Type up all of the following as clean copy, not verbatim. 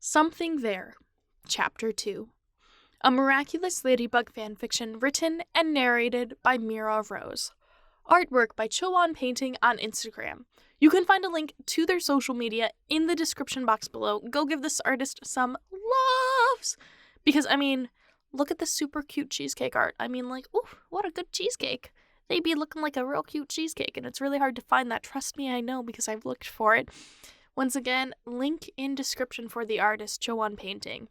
Something There, Chapter 2. A Miraculous Ladybug Fanfiction written and narrated by Mira Rose. Artwork by Chowan Painting on Instagram. You can find a link to their social media in the description box below. Go give this artist some loves! Because, look at the super cute cheesecake art. Ooh, what a good cheesecake. They'd be looking like a real cute cheesecake, and it's really hard to find that. Trust me, I know, because I've looked for it. Once again, link in description for the artist, Chowan Painting.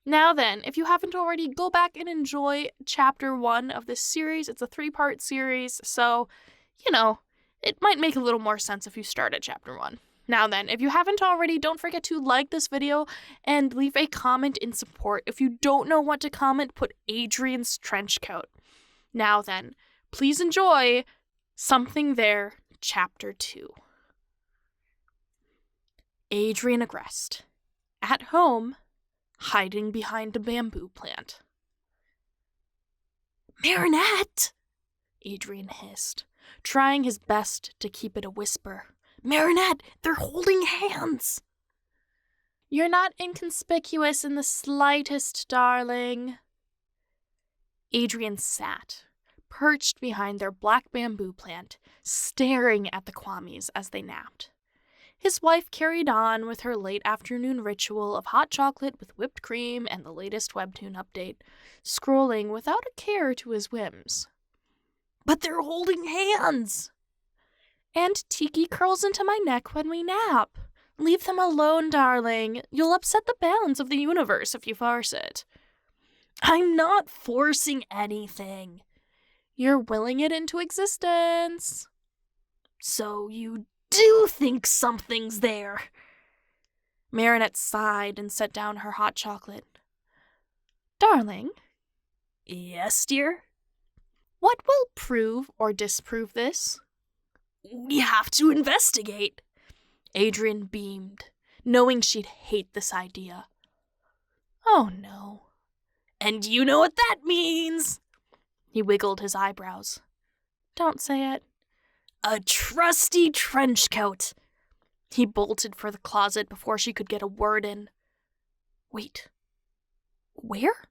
Now then, if you haven't already, go back and enjoy Chapter 1 of this series. It's a 3-part series, so, it might make a little more sense if you start at Chapter 1. Now then, if you haven't already, don't forget to like this video and leave a comment in support. If you don't know what to comment, put Adrien's trench coat. Now then, please enjoy Something There, Chapter 2. Adrien aggressed. At home, hiding behind a bamboo plant. "Marinette!" Adrien hissed, trying his best to keep it a whisper. "Marinette, they're holding hands!" "You're not inconspicuous in the slightest, darling." Adrien sat, perched behind their black bamboo plant, staring at the Kwamis as they napped. His wife carried on with her late afternoon ritual of hot chocolate with whipped cream and the latest webtoon update, scrolling without a care to his whims. "But they're holding hands!" "And Tikki curls into my neck when we nap. Leave them alone, darling. You'll upset the balance of the universe if you force it." "I'm not forcing anything." "You're willing it into existence." "So you do think something's there." Marinette sighed and set down her hot chocolate. "Darling." "Yes, dear?" "What will prove or disprove this?" "We have to investigate." Adrien beamed, knowing she'd hate this idea. "Oh no." "And you know what that means." He wiggled his eyebrows. "Don't say it." "A trusty trench coat." He bolted for the closet before she could get a word in. "Wait. Where?"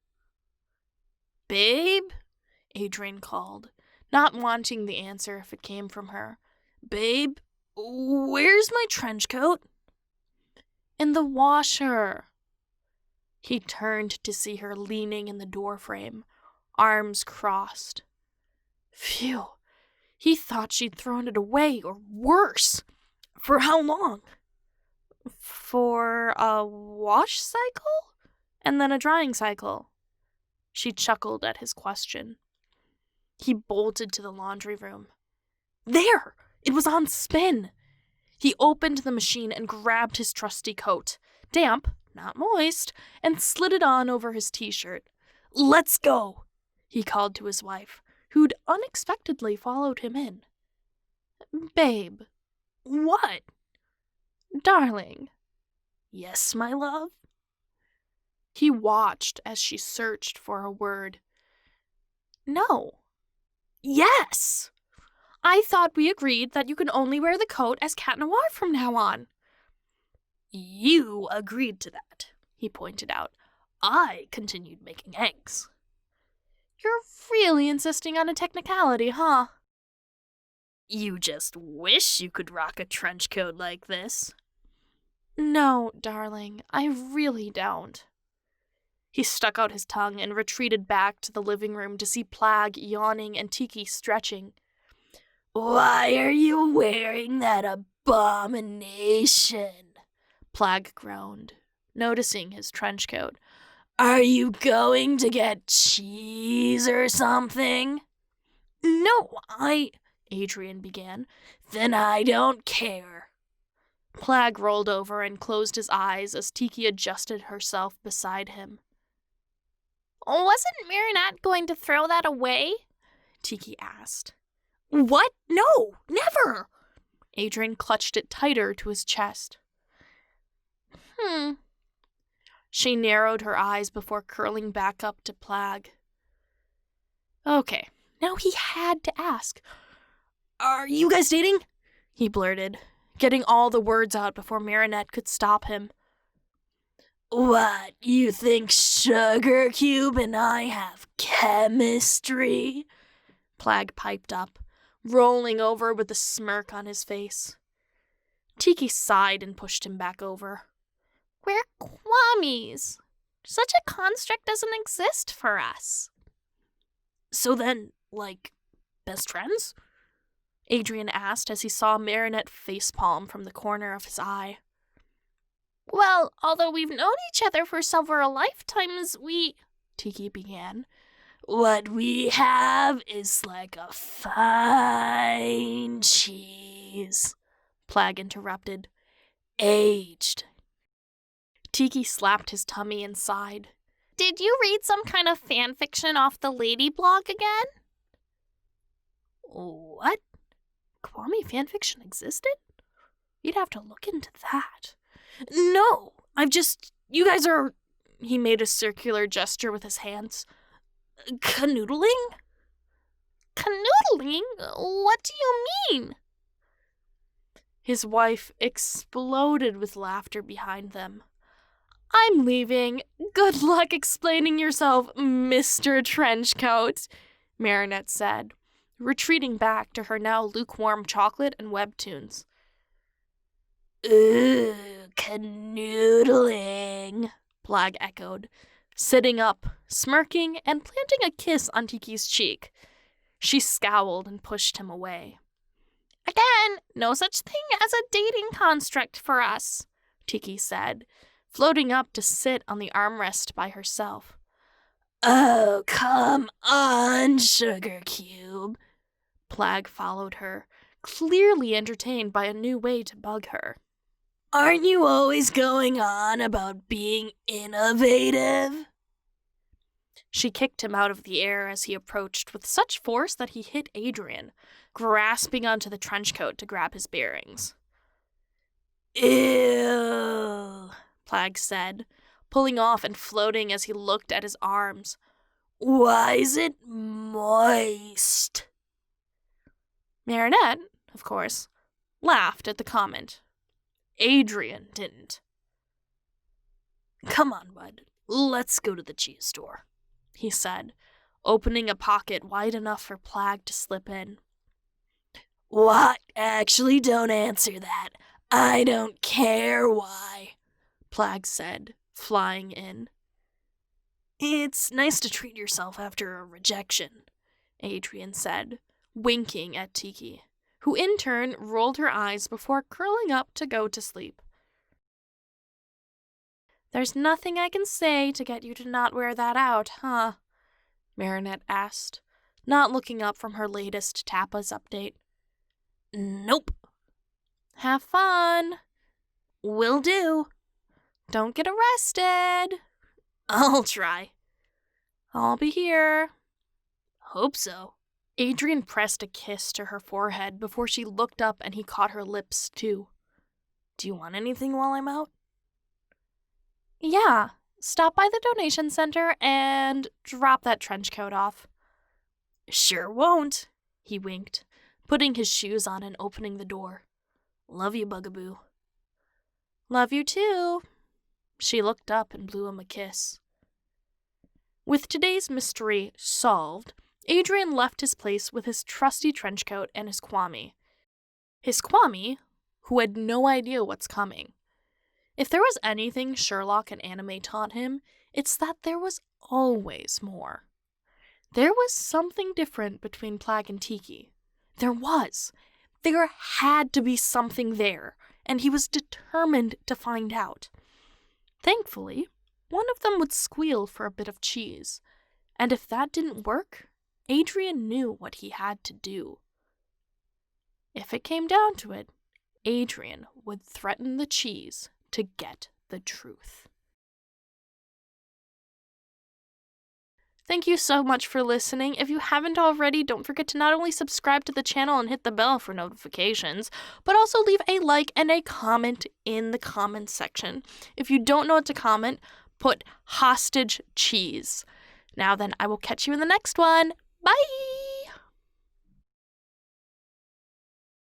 "Babe?" Adrien called, not wanting the answer if it came from her. "Babe, where's my trench coat?" "In the washer." He turned to see her leaning in the doorframe, arms crossed. Phew. He thought she'd thrown it away, or worse. "For how long?" "For a wash cycle? And then a drying cycle." She chuckled at his question. He bolted to the laundry room. There! It was on spin. He opened the machine and grabbed his trusty coat, damp, not moist, and slid it on over his t-shirt. "Let's go," he called to his wife, who'd unexpectedly followed him in. "Babe." "What?" "Darling." "Yes, my love?" He watched as she searched for a word. "No." "Yes!" "I thought we agreed that you can only wear the coat as Cat Noir from now on." "You agreed to that," he pointed out. "I continued making eggs." "You're really insisting on a technicality, huh?" "You just wish you could rock a trench coat like this." "No, darling, I really don't." He stuck out his tongue and retreated back to the living room to see Plagg yawning and Tikki stretching. "Why are you wearing that abomination?" Plagg groaned, noticing his trench coat. "Are you going to get cheese or something?" "No, Adrien began. "Then I don't care." Plagg rolled over and closed his eyes as Tikki adjusted herself beside him. "Wasn't Marinette going to throw that away?" Tikki asked. "What? No, never!" Adrien clutched it tighter to his chest. She narrowed her eyes before curling back up to Plagg. Okay, now he had to ask. "Are you guys dating?" he blurted, getting all the words out before Marinette could stop him. What, you think Sugar Cube and I have chemistry? Plagg piped up, rolling over with a smirk on his face. Tikki sighed and pushed him back over. We're Kwamis. Such a construct doesn't exist for us. So then, best friends? Adrien asked as he saw Marinette facepalm from the corner of his eye. Well, although we've known each other for several lifetimes, Tikki began. What we have is like a fine cheese, Plagg interrupted. Aged. Tikki slapped his tummy and sighed. Did you read some kind of fanfiction off the Lady blog again? What? Kwami fanfiction existed? You'd have to look into that. No, you guys are, he made a circular gesture with his hands. Canoodling? Canoodling? What do you mean? His wife exploded with laughter behind them. I'm leaving. Good luck explaining yourself, Mr. Trenchcoat, Marinette said, retreating back to her now lukewarm chocolate and webtoons. Ooh, canoodling, Plagg echoed, sitting up, smirking, and planting a kiss on Tikki's cheek. She scowled and pushed him away. Again, no such thing as a dating construct for us, Tikki said, floating up to sit on the armrest by herself. Oh, come on, Sugar Cube. Plagg followed her, clearly entertained by a new way to bug her. Aren't you always going on about being innovative? She kicked him out of the air as he approached with such force that he hit Adrien, grasping onto the trenchcoat to grab his bearings. Ew, Plagg said, pulling off and floating as he looked at his arms. Why is it moist? Marinette, of course, laughed at the comment. Adrien didn't. Come on, bud. Let's go to the cheese store, he said, opening a pocket wide enough for Plagg to slip in. What? Actually, don't answer that. I don't care why, Plagg said, flying in. It's nice to treat yourself after a rejection, Adrien said, winking at Tikki, who in turn rolled her eyes before curling up to go to sleep. There's nothing I can say to get you to not wear that out, huh? Marinette asked, not looking up from her latest tapas update. Nope. Have fun. Will do. Don't get arrested. I'll try. I'll be here. Hope so. Adrien pressed a kiss to her forehead before she looked up and he caught her lips, too. Do you want anything while I'm out? Yeah, stop by the donation center and drop that trench coat off. Sure won't, he winked, putting his shoes on and opening the door. Love you, Bugaboo. Love you, too. She looked up and blew him a kiss. With today's mystery solved, Adrien left his place with his trusty trench coat and his Kwami. His Kwami, who had no idea what's coming. If there was anything Sherlock and anime taught him, it's that there was always more. There was something different between Plagg and Tikki. There was. There had to be something there, and he was determined to find out. Thankfully, one of them would squeal for a bit of cheese, and if that didn't work, Adrien knew what he had to do. If it came down to it, Adrien would threaten the cheese to get the truth. Thank you so much for listening. If you haven't already, don't forget to not only subscribe to the channel and hit the bell for notifications, but also leave a like and a comment in the comments section. If you don't know what to comment, put hostage cheese. Now then, I will catch you in the next one. Bye!